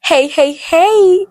Hey,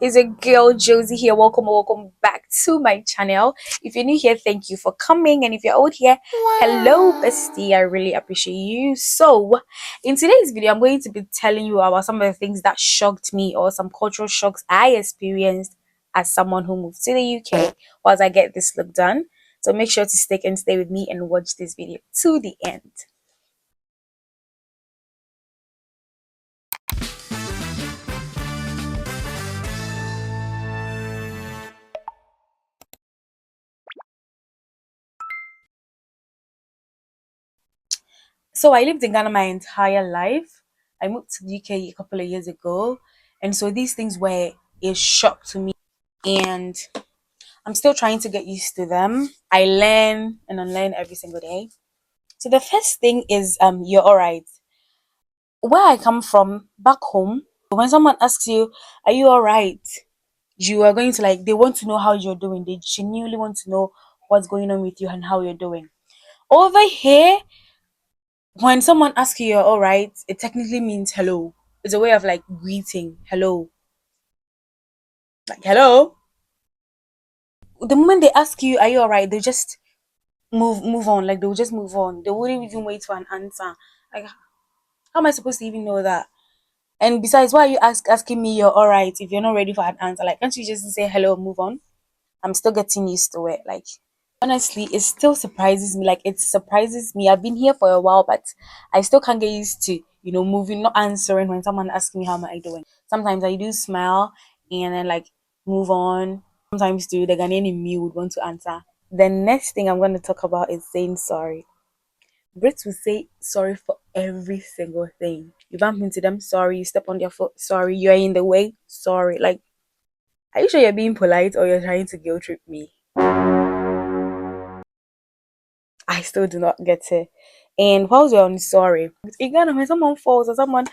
it's a girl Josie here. Welcome back to my channel. If you're new here, thank you for coming. And if you're old here, hello, bestie. I really appreciate you. So, in today's video, I'm going to be telling you about some of the things that shocked me or some cultural shocks I experienced as someone who moved to the UK whilst I get this look done. So, make sure to stick and stay with me and watch this video to the end. So I lived in Ghana my entire life. I moved to the UK a couple of years ago, and so these things were a shock to me, and I'm still trying to get used to them. I learn and unlearn every single day. So the first thing is you're alright. Where I come from, back home, when someone asks you, "Are you alright?" you are going to they want to know how you're doing. They genuinely want to know what's going on with you and how you're doing. Over here, when someone asks you you're all right, it technically means hello. It's a way of greeting. Hello. Like hello. The moment they ask you, are you all right? They just move on. Like they'll just move on. They wouldn't even wait for an answer. Like how am I supposed to even know that? And besides, why are you asking me you're all right if you're not ready for an answer? Like can't you just say hello, move on? I'm still getting used to it. Like honestly, it still surprises me. Like it surprises me. I've been here for a while, but I still can't get used to, moving, not answering when someone asks me how am I doing. Sometimes I do smile and then move on. Sometimes too, the Ghanaian in me would want to answer. The next thing I'm going to talk about is saying sorry. Brits will say sorry for every single thing. You bump into them, sorry. You step on their foot, sorry. You're in the way, sorry. Like, are you sure you're being polite or you're trying to guilt trip me? I still do not get it. And whilst we're on sorry, again, when someone falls or someone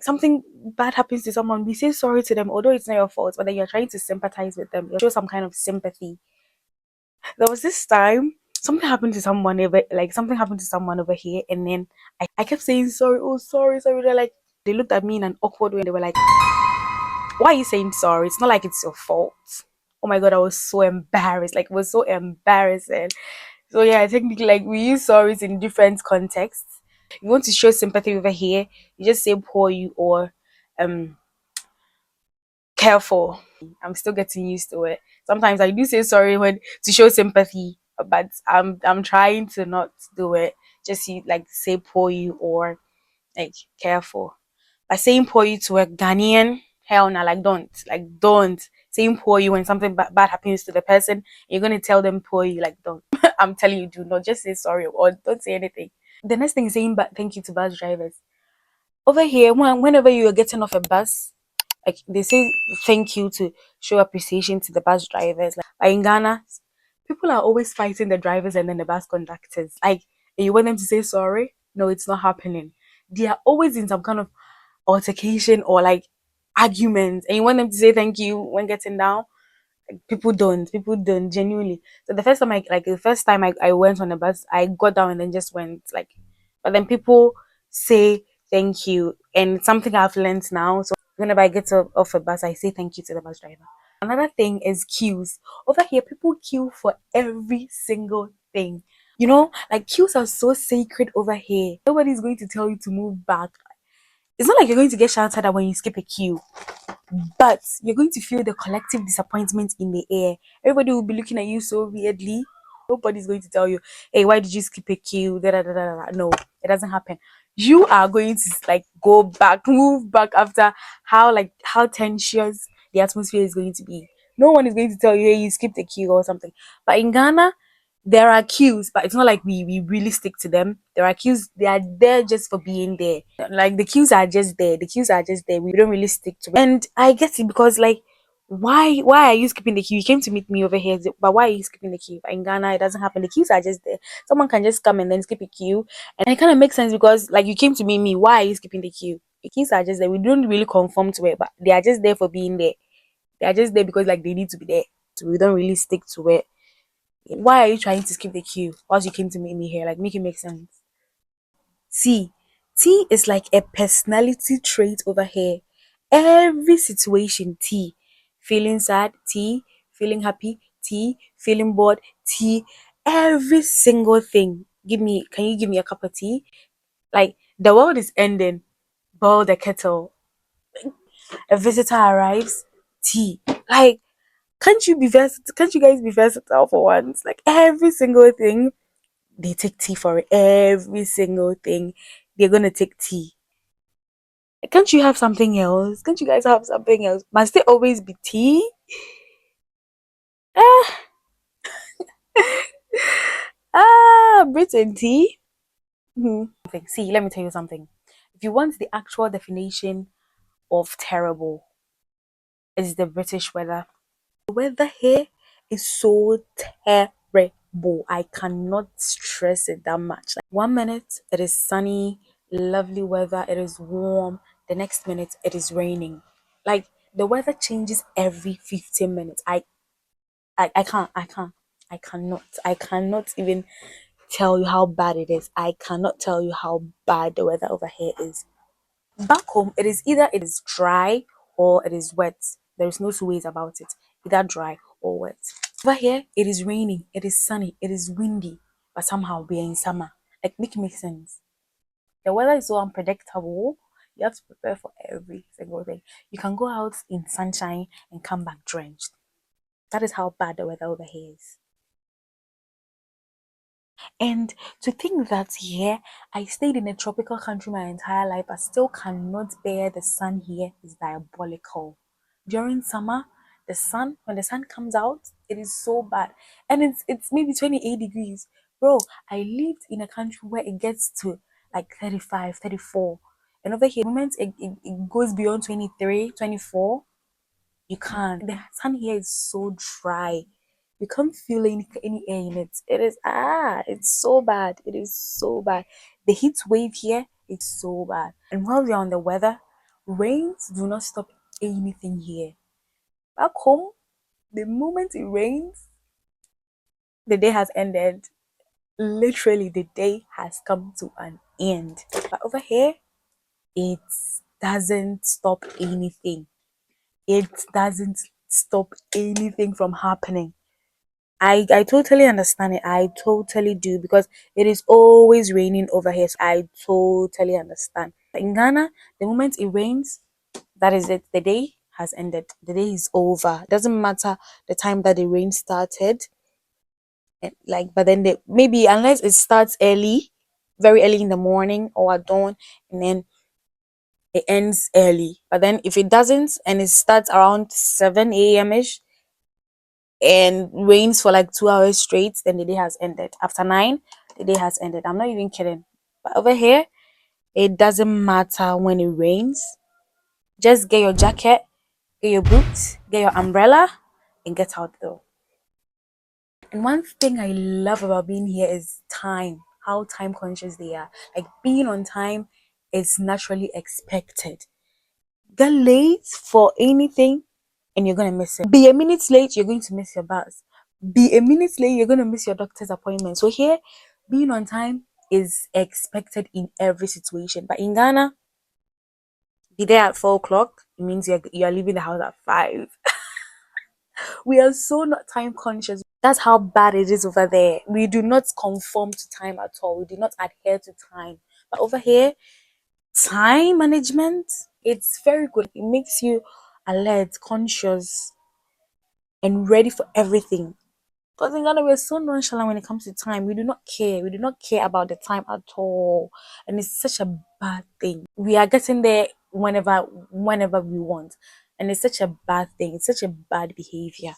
something bad happens to someone, we say sorry to them, although it's not your fault, but then you're trying to sympathize with them. You show some kind of sympathy. There was this time something happened to someone over something happened to someone over here, and then I kept saying sorry, oh sorry, sorry. They looked at me in an awkward way and they were like, why are you saying sorry? It's not like it's your fault. Oh my god, I was so embarrassed. Like it was so embarrassing. So yeah, technically, we use sorries in different contexts. If you want to show sympathy over here, you just say poor you or um careful. I'm still getting used to it. Sometimes I do say sorry when to show sympathy, but I'm trying to not do it. Just say poor you or careful. By saying poor you to a Ghanaian, hell no, don't saying poor you when something bad happens to the person. You're gonna tell them poor you, don't. I'm telling you, do not just say sorry or don't say anything. The next thing is saying thank you to bus drivers. Over here, whenever you're getting off a bus, they say thank you to show appreciation to the bus drivers. Like in Ghana, people are always fighting the drivers and then the bus conductors. And you want them to say sorry? No, it's not happening. They are always in some kind of altercation or arguments, and you want them to say thank you when getting down. People don't genuinely. So the first time I went on a bus, I got down and then just went but then people say thank you, and it's something I've learned now. So whenever I get off a bus, I say thank you to the bus driver. Another thing is queues. Over here, people queue for every single thing. Queues are so sacred over here. Nobody's going to tell you to move back. It's not like you're going to get shouted at when you skip a queue, but you're going to feel the collective disappointment in the air. Everybody will be looking at you so weirdly. Nobody's going to tell you, "Hey, why did you skip a queue?" Da, da, da, da, da. No, it doesn't happen. You are going to go back, move back after how tensious the atmosphere is going to be. No one is going to tell you, "Hey, you skipped a queue" or something. But in Ghana, there are queues, but it's not like we really stick to them. There are queues, they are there just for being there. Like the queues are just there. The queues are just there. We don't really stick to it. And I get it because why are you skipping the queue? You came to meet me over here, but why are you skipping the queue? But in Ghana, it doesn't happen. The queues are just there. Someone can just come and then skip a queue. And it kind of makes sense because you came to meet me. Why are you skipping the queue? The queues are just there. We don't really conform to it, but they are just there for being there. They are just there because they need to be there. So we don't really stick to it. Why are you trying to skip the queue whilst you came to meet me here? Make it make sense. T. T is like a personality trait over here. Every situation, tea. Feeling sad, tea. Feeling happy, tea. Feeling bored, tea. Every single thing. Can you give me a cup of tea? Like, the world is ending. Boil the kettle. A visitor arrives, tea. Like, can't you guys be versatile for once? Like, every single thing, they take tea for it. Every single thing, they're gonna take tea. Can't you have something else? Can't you guys have something else? Must it always be tea? Ah, Britain tea. See, let me tell you something. If you want the actual definition of terrible, it's the British weather. The weather here is so terrible. I cannot stress it that much. Like, 1 minute it is sunny, lovely weather, it is warm. The next minute it is raining. Like, the weather changes every 15 minutes. I cannot even tell you how bad it is. I cannot tell you how bad the weather over here is. Back home, it is either it is dry or it is wet. There is no two ways about it. Either dry or wet. Over here, it is raining, it is sunny, it is windy, but somehow we are in summer. Like, make it make sense. The weather is so unpredictable. You have to prepare for every single thing. You can go out in sunshine and come back drenched. That is how bad the weather over here is. And to think that, yeah, I stayed in a tropical country my entire life, but still cannot bear the sun here is diabolical. During summer, when the sun comes out, it is so bad. And it's maybe 28 degrees. Bro, I lived in a country where it gets to like 35, 34. And over here, the moment it goes beyond 23, 24, you can't. The sun here is so dry. You can't feel any air in it. It's so bad. It is so bad. The heat wave here is so bad. And while we're on the weather, rains do not stop anything here. Back home, the moment it rains, the day has ended. Literally, the day has come to an end. But over here, it doesn't stop anything. It doesn't stop anything from happening. I totally understand it. I totally do, because it is always raining over here. So I totally understand. In Ghana, the moment it rains, that is it. The day has ended. The day is over. It doesn't matter the time that the rain started. Like, but then maybe unless it starts early, very early in the morning or at dawn, and then it ends early. But then if it doesn't and it starts around 7 a.m. ish and rains for like 2 hours straight, then the day has ended. After 9, the day has ended. I'm not even kidding. But over here, it doesn't matter when it rains. Just get your jacket, get your boots, get your umbrella, and get out though. And one thing I love about being here is time, how time conscious they are. Like, being on time is naturally expected. Get late for anything and you're gonna miss it. Be a minute late, you're going to miss your bus. Be a minute late, you're gonna miss your doctor's appointment. So here, being on time is expected in every situation. But in Ghana, be there at 4 o'clock. It means you're leaving the house at 5. We are so not time conscious. That's how bad it is over there. We do not conform to time at all. We do not adhere to time. But over here, time management, it's very good. It makes you alert, conscious, and ready for everything. Because in Ghana, we're so nonchalant when it comes to time. We do not care. We do not care about the time at all. And it's such a bad thing. We are getting there whenever we want. And it's such a bad thing. It's such a bad behavior.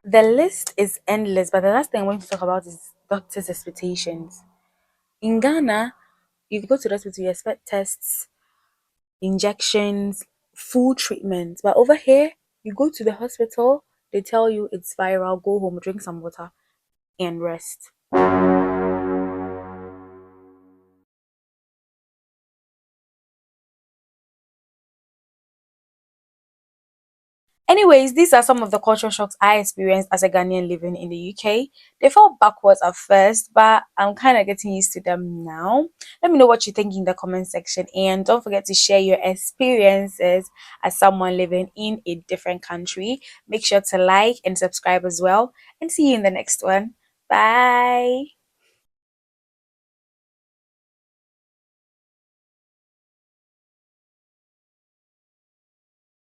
The list is endless, but the last thing I want to talk about is doctors' expectations. In Ghana, you go to the hospital, you expect tests, injections, full treatment. But over here, you go to the hospital, they tell you it's viral, go home, drink some water, and rest. Anyways, these are some of the cultural shocks I experienced as a Ghanaian living in the UK. They felt backwards at first, but I'm kind of getting used to them now. Let me know what you think in the comment section, and don't forget to share your experiences as someone living in a different country. Make sure to like and subscribe as well, and see you in the next one. Bye.